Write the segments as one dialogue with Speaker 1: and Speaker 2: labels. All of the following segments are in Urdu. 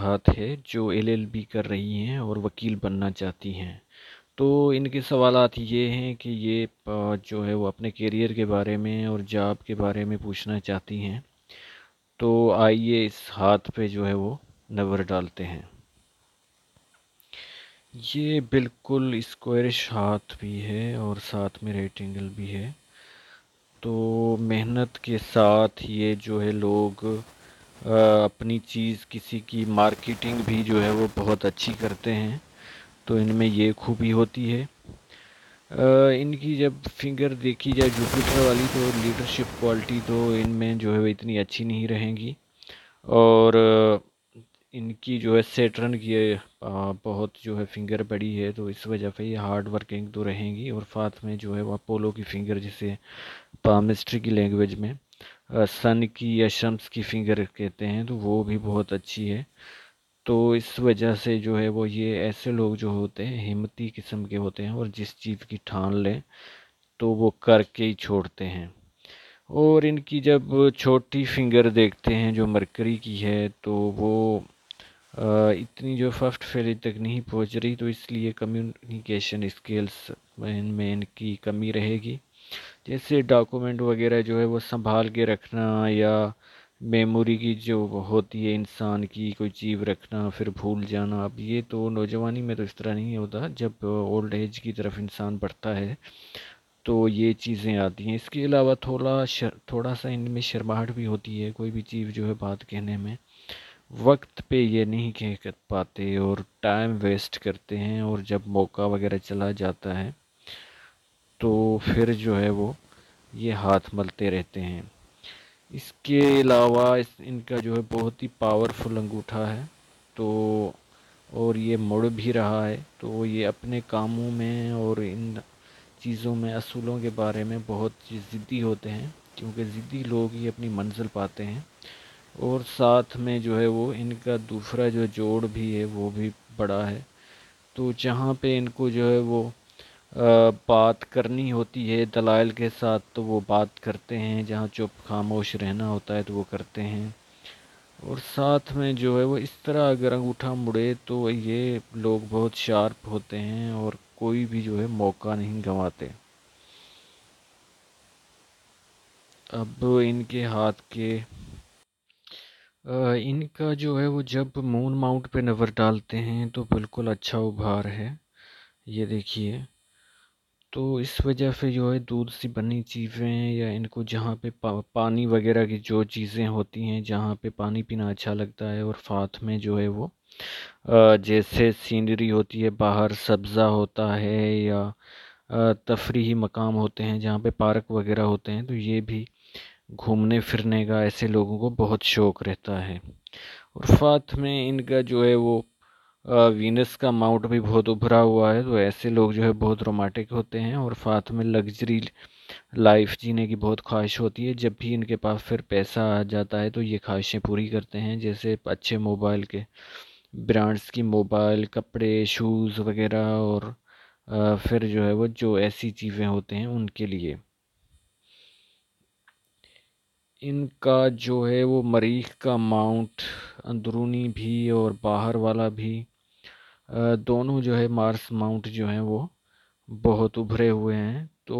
Speaker 1: فاتحات ہے جو LLB کر رہی ہیں اور وکیل بننا چاہتی ہیں۔ تو ان کے سوالات یہ ہیں کہ یہ جو ہے وہ اپنے کیریئر کے بارے میں اور جاب کے بارے میں پوچھنا چاہتی ہیں۔ تو آئیے اس ہاتھ پہ جو ہے وہ نظر ڈالتے ہیں۔ یہ بالکل اسکوائرش ہاتھ بھی ہے اور ساتھ میں رائٹ اینگل بھی ہے۔ تو محنت کے ساتھ یہ جو ہے لوگ اپنی چیز کسی کی مارکیٹنگ بھی جو ہے وہ بہت اچھی کرتے ہیں۔ تو ان میں یہ خوبی ہوتی ہے۔ ان کی جب فنگر دیکھی جائے جوپیٹر والی تو لیڈرشپ کوالٹی تو ان میں جو ہے وہ اتنی اچھی نہیں رہیں گی، اور ان کی جو ہے سیٹرن کی بہت جو ہے فنگر بڑی ہے، تو اس وجہ سے یہ ہارڈ ورکنگ تو رہیں گی۔ اور ساتھ میں جو ہے وہ اپولو کی فنگر جسے پامسٹری کی لینگویج میں سن کی یا شمس کی فنگر کہتے ہیں، تو وہ بھی بہت اچھی ہے۔ تو اس وجہ سے جو ہے وہ یہ ایسے لوگ جو ہوتے ہیں ہمتی قسم کے ہوتے ہیں، اور جس چیز کی ٹھان لیں تو وہ کر کے ہی چھوڑتے ہیں۔ اور ان کی جب چھوٹی فنگر دیکھتے ہیں جو مرکری کی ہے، تو وہ اتنی جو فرسٹ فیلج تک نہیں پہنچ رہی، تو اس لیے کمیونیکیشن اسکلس ان کی کمی رہے گی۔ جیسے ڈاکومنٹ وغیرہ جو ہے وہ سنبھال کے رکھنا، یا میموری کی جو ہوتی ہے انسان کی کوئی چیز رکھنا پھر بھول جانا، اب یہ تو نوجوانی میں تو اس طرح نہیں ہوتا، جب اولڈ ایج کی طرف انسان بڑھتا ہے تو یہ چیزیں آتی ہیں۔ اس کے علاوہ تھوڑا سا ان میں شرماہٹ بھی ہوتی ہے، کوئی بھی چیز جو ہے بات کہنے میں وقت پہ یہ نہیں کہہ پاتے اور ٹائم ویسٹ کرتے ہیں، اور جب موقع وغیرہ چلا جاتا ہے تو پھر جو ہے وہ یہ ہاتھ ملتے رہتے ہیں۔ اس کے علاوہ ان کا جو ہے بہت ہی پاورفل انگوٹھا ہے، تو اور یہ مڑ بھی رہا ہے، تو یہ اپنے کاموں میں اور ان چیزوں میں اصولوں کے بارے میں بہت ضدی ہوتے ہیں، کیونکہ ضدی لوگ ہی اپنی منزل پاتے ہیں۔ اور ساتھ میں جو ہے وہ ان کا دوسرا جو جوڑ بھی ہے وہ بھی بڑا ہے، تو جہاں پہ ان کو جو ہے وہ بات کرنی ہوتی ہے دلائل کے ساتھ تو وہ بات کرتے ہیں، جہاں چپ خاموش رہنا ہوتا ہے تو وہ کرتے ہیں۔ اور ساتھ میں جو ہے وہ اس طرح اگر انگوٹھا مڑے تو یہ لوگ بہت شارپ ہوتے ہیں اور کوئی بھی جو ہے موقع نہیں گنواتے۔ اب ان کے ہاتھ کے ان کا جو ہے وہ جب مون ماؤنٹ پہ نظر ڈالتے ہیں تو بالکل اچھا ابھار ہے، یہ دیکھیے۔ تو اس وجہ سے جو ہے دودھ سے بنی چیزیں یا ان کو جہاں پہ پانی وغیرہ کی جو چیزیں ہوتی ہیں جہاں پہ پانی پینا اچھا لگتا ہے، اور ساتھ میں جو ہے وہ جیسے سینری ہوتی ہے، باہر سبزہ ہوتا ہے، یا تفریحی مقام ہوتے ہیں جہاں پہ پارک وغیرہ ہوتے ہیں، تو یہ بھی گھومنے پھرنے کا ایسے لوگوں کو بہت شوق رہتا ہے۔ اور ساتھ میں ان کا جو ہے وہ وینس کا ماؤنٹ بھی بہت ابھرا ہوا ہے، تو ایسے لوگ جو ہے بہت رومانٹک ہوتے ہیں، اور ساتھ میں لگژری لائف جینے کی بہت خواہش ہوتی ہے۔ جب بھی ان کے پاس پھر پیسہ آ جاتا ہے تو یہ خواہشیں پوری کرتے ہیں، جیسے اچھے موبائل کے برانڈز کی موبائل، کپڑے، شوز وغیرہ، اور پھر جو ہے وہ جو ایسی چیزیں ہوتے ہیں ان کے لیے۔ ان کا جو ہے وہ مریخ کا ماؤنٹ اندرونی بھی اور باہر والا بھی دونوں جو ہے مارس ماؤنٹ جو ہیں وہ بہت ابھرے ہوئے ہیں، تو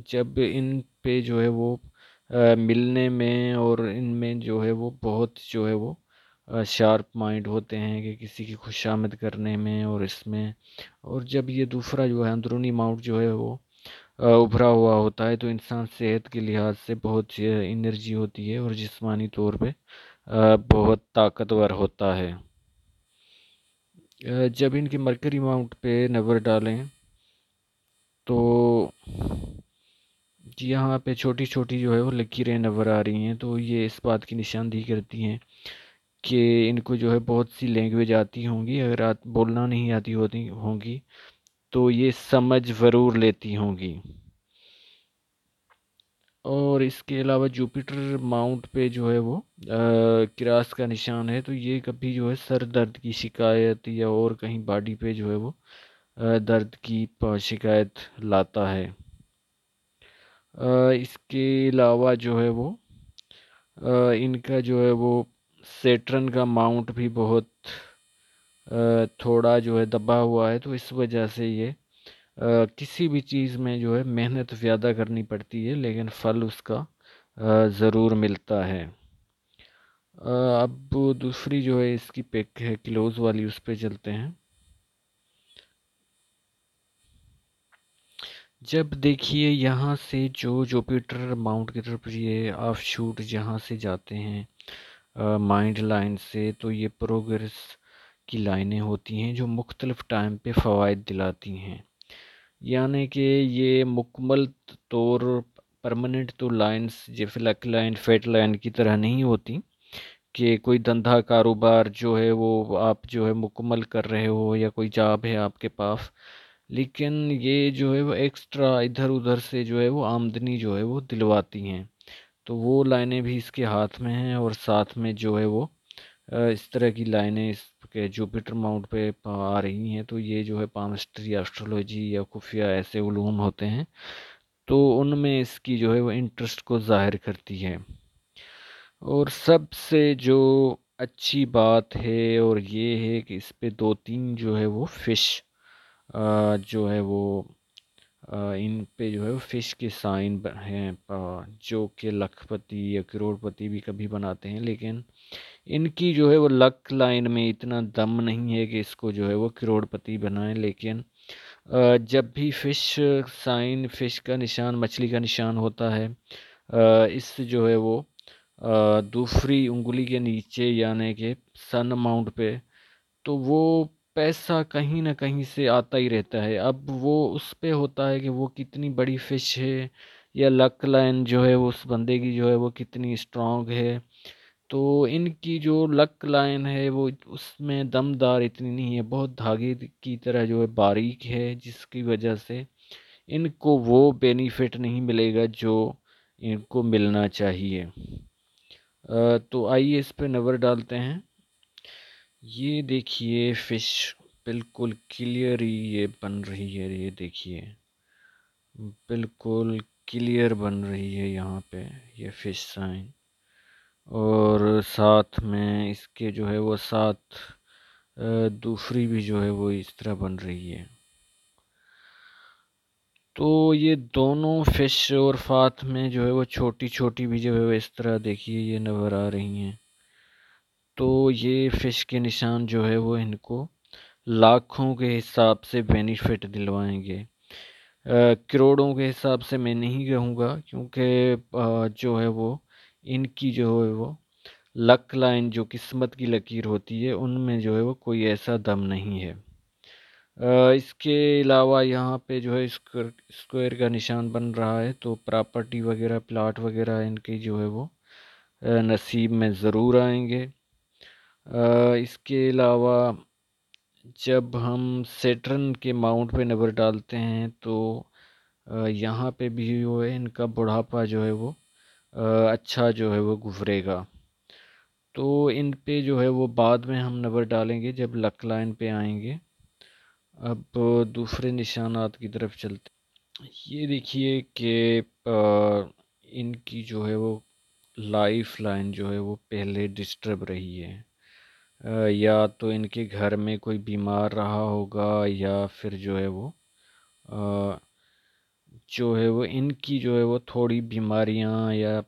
Speaker 1: جب ان پہ جو ہے وہ ملنے میں اور ان میں جو ہے وہ بہت جو ہے وہ شارپ مائنڈ ہوتے ہیں کہ کسی کی خوشامد کرنے میں اور اس میں، اور جب یہ دوسرا جو ہے اندرونی ماؤنٹ جو ہے وہ ابھرا ہوا ہوتا ہے تو انسان صحت کے لحاظ سے بہت انرجی ہوتی ہے اور جسمانی طور پہ بہت طاقتور ہوتا ہے۔ جب ان کی مرکری ماؤنٹ پہ نظر ڈالیں تو یہاں پہ چھوٹی چھوٹی جو ہے وہ لکیریں نظر آ رہی ہیں، تو یہ اس بات کی نشاندہی کرتی ہیں کہ ان کو جو ہے بہت سی لینگویج آتی ہوں گی، اگر بولنا نہیں آتی ہوتی ہوں گی تو یہ سمجھ ضرور لیتی ہوں گی۔ اور اس کے علاوہ جوپیٹر ماؤنٹ پہ جو ہے وہ کراس کا نشان ہے، تو یہ کبھی جو ہے سر درد کی شکایت یا اور کہیں باڈی پہ جو ہے وہ درد کی شکایت لاتا ہے۔ اس کے علاوہ جو ہے وہ ان کا جو ہے وہ سیٹرن کا ماؤنٹ بھی بہت تھوڑا جو ہے دبا ہوا ہے، تو اس وجہ سے یہ کسی بھی چیز میں جو ہے محنت زیادہ کرنی پڑتی ہے، لیکن پھل اس کا ضرور ملتا ہے۔ اب دوسری جو ہے اس کی پک ہے کلوز والی، اس پہ چلتے ہیں۔ جب دیکھیے یہاں سے جو جوپیٹر ماؤنٹ کی طرف یہ آف شوٹ جہاں سے جاتے ہیں مائنڈ لائن سے، تو یہ پروگرس کی لائنیں ہوتی ہیں جو مختلف ٹائم پہ فوائد دلاتی ہیں، یعنی کہ یہ مکمل طور پرماننٹ تو لائنز جیسے لک لائن فیٹ لائن کی طرح نہیں ہوتی کہ کوئی دھندا کاروبار جو ہے وہ آپ جو ہے مکمل کر رہے ہو یا کوئی جاب ہے آپ کے پاس، لیکن یہ جو ہے وہ ایکسٹرا ادھر ادھر سے جو ہے وہ آمدنی جو ہے وہ دلواتی ہیں، تو وہ لائنیں بھی اس کے ہاتھ میں ہیں، اور ساتھ میں جو ہے وہ اس طرح کی لائنیں اس کے جوپیٹر ماؤنٹ پہ آ رہی ہیں، تو یہ جو ہے پامسٹری ایسٹرولوجی یا خفیہ ایسے علوم ہوتے ہیں، تو ان میں اس کی جو ہے وہ انٹرسٹ کو ظاہر کرتی ہے۔ اور سب سے جو اچھی بات ہے اور یہ ہے کہ اس پہ دو تین جو ہے وہ فش جو ہے وہ ان پہ جو ہے وہ فش کے سائن ہیں جو کہ لکھ پتی یا کروڑ پتی بھی کبھی بناتے ہیں، لیکن ان کی جو ہے وہ لک لائن میں اتنا دم نہیں ہے کہ اس کو جو ہے وہ کروڑ پتی بنائیں، لیکن جب بھی فش سائن فش کا نشان مچھلی کا نشان ہوتا ہے اس جو ہے وہ دوسری انگلی کے نیچے یعنی کہ سن اماؤنٹ پہ، تو وہ پیسہ کہیں نہ کہیں سے آتا ہی رہتا ہے۔ اب وہ اس پہ ہوتا ہے کہ وہ کتنی بڑی فش ہے یا لک لائن جو ہے وہ اس بندے کی جو ہے وہ کتنی اسٹرانگ ہے، تو ان کی جو لک لائن ہے وہ اس میں دم دار اتنی نہیں ہے، بہت دھاگے کی طرح جو ہے باریک ہے، جس کی وجہ سے ان کو وہ بینیفٹ نہیں ملے گا جو ان کو ملنا چاہیے۔ تو آئیے اس پہ نظر ڈالتے ہیں۔ یہ دیکھیے فش بالکل کلیئر ہی یہ بن رہی ہے، یہ دیکھیے بالکل کلیئر بن رہی ہے یہاں پہ یہ فش سائن، اور ساتھ میں اس کے جو ہے وہ ساتھ دوسری بھی جو ہے وہ اس طرح بن رہی ہے، تو یہ دونوں فش اور ساتھ میں جو ہے وہ چھوٹی چھوٹی بھی جو ہے وہ اس طرح دیکھیے یہ نظر آ رہی ہیں، تو یہ فش کے نشان جو ہے وہ ان کو لاکھوں کے حساب سے بینیفٹ دلوائیں گے، کروڑوں کے حساب سے میں نہیں کہوں گا، کیونکہ جو ہے وہ ان کی جو ہے وہ لک لائن جو قسمت کی لکیر ہوتی ہے ان میں جو ہے وہ کوئی ایسا دم نہیں ہے۔ اس کے علاوہ یہاں پہ جو ہے اسکوائر کا نشان بن رہا ہے، تو پراپرٹی وغیرہ پلاٹ وغیرہ ان کی جو ہے وہ نصیب میں ضرور آئیں گے۔ اس کے علاوہ جب ہم سیٹرن کے ماؤنٹ پہ نظر ڈالتے ہیں تو یہاں پہ بھی جو ہے ان کا بڑھاپا جو ہے وہ اچھا جو ہے وہ گزرے گا، تو ان پہ جو ہے وہ بعد میں ہم نظر ڈالیں گے جب لک لائن پہ آئیں گے۔ اب دوسرے نشانات کی طرف چلتے ہیں۔ یہ دیکھیے کہ ان کی جو ہے وہ لائف لائن جو ہے وہ پہلے ڈسٹرب رہی ہے، یا تو ان کے گھر میں کوئی بیمار رہا ہوگا، یا پھر جو ہے وہ ان کی جو ہے وہ تھوڑی بیماریاں یا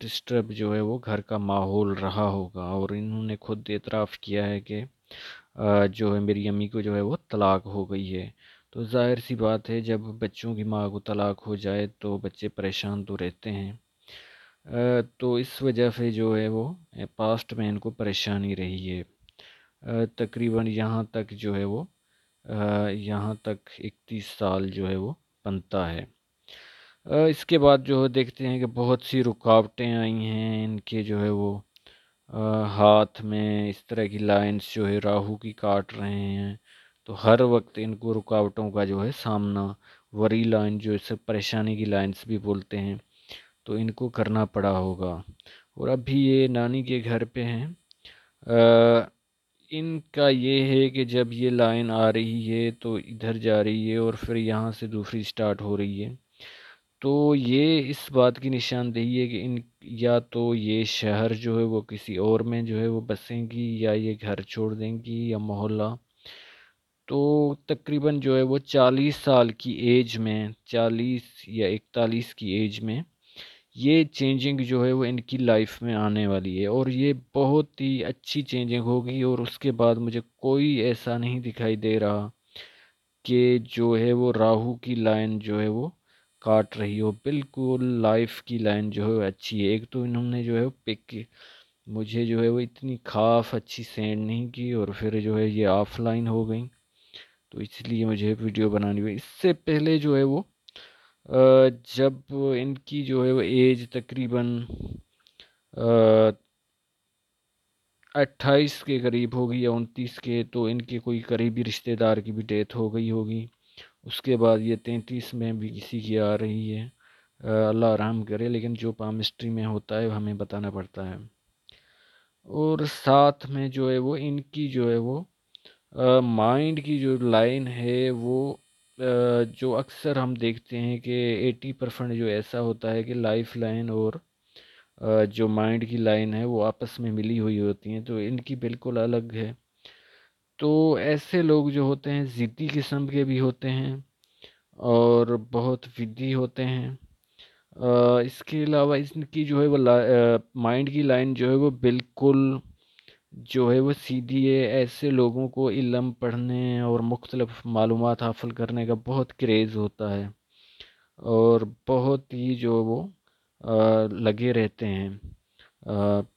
Speaker 1: ڈسٹرب جو ہے وہ گھر کا ماحول رہا ہوگا، اور انہوں نے خود اعتراف کیا ہے کہ جو ہے میری امی کو جو ہے وہ طلاق ہو گئی ہے، تو ظاہر سی بات ہے جب بچوں کی ماں کو طلاق ہو جائے تو بچے پریشان تو رہتے ہیں، تو اس وجہ سے جو ہے وہ پاسٹ میں ان کو پریشانی رہی ہے، تقریباً یہاں تک جو ہے وہ یہاں تک 31 سال جو ہے وہ بنتا ہے۔ اس کے بعد جو دیکھتے ہیں کہ بہت سی رکاوٹیں آئی ہیں ان کے جو ہے وہ ہاتھ میں اس طرح کی لائنز جو ہے راہو کی کاٹ رہے ہیں، تو ہر وقت ان کو رکاوٹوں کا جو ہے سامنا وری لائن جو اسے پریشانی کی لائنز بھی بولتے ہیں، تو ان کو کرنا پڑا ہوگا، اور ابھی یہ نانی کے گھر پہ ہیں۔ ان کا یہ ہے کہ جب یہ لائن آ رہی ہے تو ادھر جا رہی ہے اور پھر یہاں سے دوسری سٹارٹ ہو رہی ہے، تو یہ اس بات کی نشاندہی ہے کہ یا تو یہ شہر جو ہے وہ کسی اور میں جو ہے وہ بسیں گی، یا یہ گھر چھوڑ دیں گی، یا محلہ۔ تو تقریباً جو ہے وہ 40 سال کی ایج میں، 40 یا 41 کی ایج میں یہ چینجنگ جو ہے وہ ان کی لائف میں آنے والی ہے، اور یہ بہت ہی اچھی چینجنگ ہوگی۔ اور اس کے بعد مجھے کوئی ایسا نہیں دکھائی دے رہا کہ جو ہے وہ راہو کی لائن جو ہے وہ کاٹ رہی ہو۔ بالکل لائف کی لائن جو ہے وہ اچھی ہے۔ ایک تو انہوں نے جو ہے وہ پک کی، مجھے جو ہے وہ اتنی خاص اچھی سینڈ نہیں کی، اور پھر جو ہے یہ آف لائن ہو گئی، تو اس لیے مجھے ویڈیو بنانی ہوئی۔ اس سے پہلے جو ہے وہ جب ان کی جو ہے وہ ایج تقریباً 28 کے قریب ہوگی یا 29 کے، تو ان کے کوئی قریبی رشتہ دار کی بھی ڈیتھ ہو گئی ہوگی۔ اس کے بعد یہ 33 میں بھی کسی کی آ رہی ہے، اللہ رحم کرے، لیکن جو پامسٹری میں ہوتا ہے ہمیں بتانا پڑتا ہے۔ اور ساتھ میں جو ہے وہ ان کی جو ہے وہ مائنڈ کی جو لائن ہے وہ جو اکثر ہم دیکھتے ہیں کہ 80% جو ایسا ہوتا ہے کہ لائف لائن اور جو مائنڈ کی لائن ہے وہ آپس میں ملی ہوئی ہوتی ہیں، تو ان کی بالکل الگ ہے۔ تو ایسے لوگ جو ہوتے ہیں ضدی قسم کے بھی ہوتے ہیں، اور بہت ودی ہوتے ہیں۔ اس کے علاوہ ان کی جو ہے وہ مائنڈ کی لائن جو ہے وہ بالکل جو ہے وہ سیدھی ہے۔ ایسے لوگوں کو علم پڑھنے اور مختلف معلومات حاصل کرنے کا بہت کریز ہوتا ہے، اور بہت ہی جو وہ لگے رہتے ہیں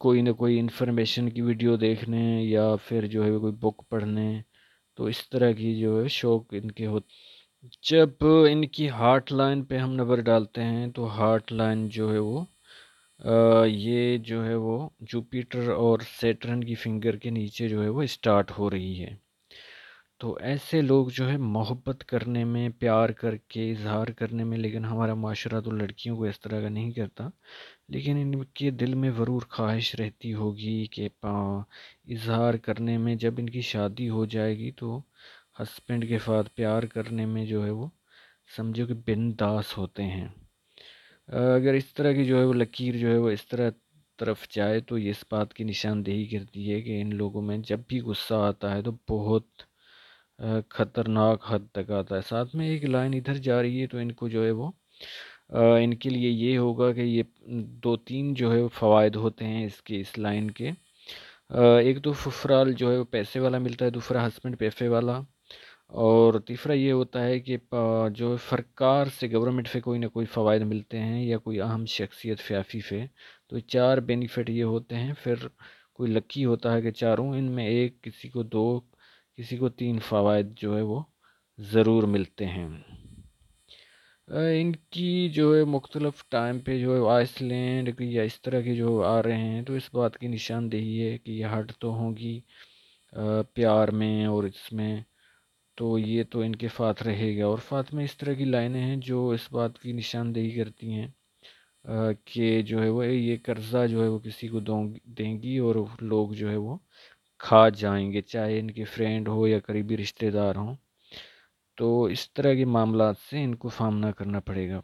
Speaker 1: کوئی نہ کوئی انفارمیشن کی ویڈیو دیکھنے، یا پھر جو ہے کوئی بک پڑھنے، تو اس طرح کی جو ہے شوق ان کے ہوتے۔ جب ان کی ہارٹ لائن پہ ہم نظر ڈالتے ہیں تو ہارٹ لائن جو ہے وہ یہ جو ہے وہ جوپیٹر اور سیٹرن کی فنگر کے نیچے جو ہے وہ اسٹارٹ ہو رہی ہے۔ تو ایسے لوگ جو ہے محبت کرنے میں، پیار کر کے اظہار کرنے میں، لیکن ہمارا معاشرہ تو لڑکیوں کو اس طرح کا نہیں کرتا، لیکن ان کے دل میں ضرور خواہش رہتی ہوگی کہ اظہار کرنے میں، جب ان کی شادی ہو جائے گی تو ہسبینڈ کے ساتھ پیار کرنے میں جو ہے وہ سمجھو کہ بنداس ہوتے ہیں۔ اگر اس طرح کی جو ہے وہ لکیر جو ہے وہ اس طرف جائے تو یہ اس بات کی نشاندہی کرتی ہے کہ ان لوگوں میں جب بھی غصہ آتا ہے تو بہت خطرناک حد تک آتا ہے۔ ساتھ میں ایک لائن ادھر جا رہی ہے تو ان کو جو ہے وہ ان کے لیے یہ ہوگا کہ یہ 2-3 جو ہے فوائد ہوتے ہیں اس لائن کے۔ ایک تو سسرال جو ہے وہ پیسے والا ملتا ہے، دوسرا ہسبینڈ پیسے والا، اور تیسرا یہ ہوتا ہے کہ جو سرکار سے، گورنمنٹ سے کوئی نہ کوئی فوائد ملتے ہیں، یا کوئی اہم شخصیت سیاسی سے، تو 4 بینیفٹ یہ ہوتے ہیں۔ پھر کوئی لکی ہوتا ہے کہ چاروں، ان میں ایک، کسی کو 2، کسی کو 3 فوائد جو ہے وہ ضرور ملتے ہیں۔ ان کی جو ہے مختلف ٹائم پہ جو ہے آئس لینڈ یا اس طرح کے جو آ رہے ہیں، تو اس بات کی نشاندہی ہے کہ یہ ہٹ تو ہوں گی پیار میں اور اس میں، تو یہ تو ان کے ساتھ رہے گا۔ اور ساتھ میں اس طرح کی لائنیں ہیں جو اس بات کی نشاندہی کرتی ہیں کہ جو ہے وہ یہ قرضہ جو ہے وہ کسی کو دیں گی، اور لوگ جو ہے وہ کھا جائیں گے، چاہے ان کے فرینڈ ہو یا قریبی رشتہ دار ہوں۔ تو اس طرح کے معاملات سے ان کو سامنا کرنا پڑے گا۔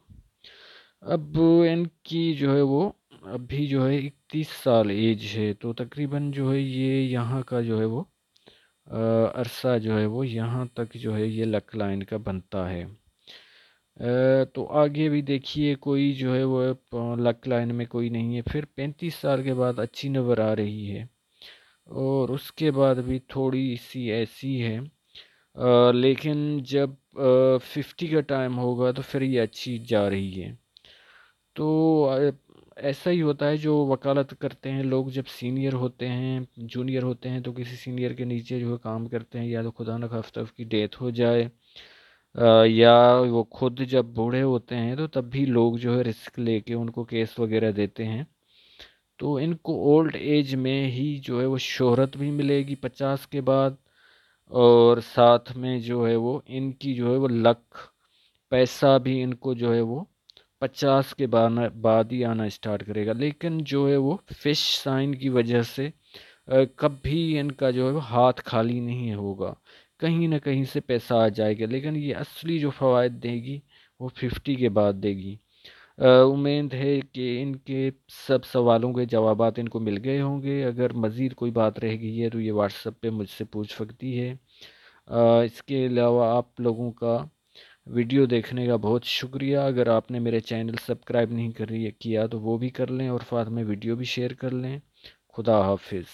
Speaker 1: اب ان کی جو ہے وہ ابھی جو ہے 31 سال ایج ہے، تو تقریباً جو ہے یہ یہاں کا جو ہے وہ عرصہ جو ہے وہ یہاں تک جو ہے یہ لک لائن کا بنتا ہے۔ تو آگے بھی دیکھیے کوئی جو ہے وہ لک لائن میں کوئی نہیں ہے، پھر 35 سال کے بعد اچھی نظر آ رہی ہے، اور اس کے بعد بھی تھوڑی سی ایسی ہے، لیکن جب 50 کا ٹائم ہوگا تو پھر یہ اچھی جا رہی ہے۔ تو ایسا ہی ہوتا ہے جو وکالت کرتے ہیں لوگ، جب سینئر ہوتے ہیں، جونیئر ہوتے ہیں، تو کسی سینئر کے نیچے جو ہے کام کرتے ہیں، یا تو خدا نخواستہ اس کی ڈیتھ ہو جائے، یا وہ خود جب بوڑھے ہوتے ہیں تو تب بھی لوگ جو ہے رسک لے کے ان کو کیس وغیرہ دیتے ہیں، تو ان کو اولڈ ایج میں ہی جو ہے وہ شہرت بھی ملے گی 50 کے بعد، اور ساتھ میں جو ہے وہ ان کی جو ہے وہ لک، پیسہ بھی ان کو جو ہے وہ 50 کے بعد ہی آنا اسٹارٹ کرے گا۔ لیکن جو ہے وہ فش سائن کی وجہ سے کبھی ان کا جو ہے وہ ہاتھ خالی نہیں ہوگا، کہیں نہ کہیں سے پیسہ آ جائے گا، لیکن یہ اصلی جو فوائد دے گی وہ 50 کے بعد دے گی۔ امید ہے کہ ان کے سب سوالوں کے جوابات ان کو مل گئے ہوں گے۔ اگر مزید کوئی بات رہ گئی ہے تو یہ واٹس ایپ پہ مجھ سے پوچھ سکتی ہے۔ اس کے علاوہ آپ لوگوں کا ویڈیو دیکھنے کا بہت شکریہ۔ اگر آپ نے میرے چینل سبسکرائب نہیں کیا تو وہ بھی کر لیں، اور ساتھ میں ویڈیو بھی شیئر کر لیں۔ خدا حافظ۔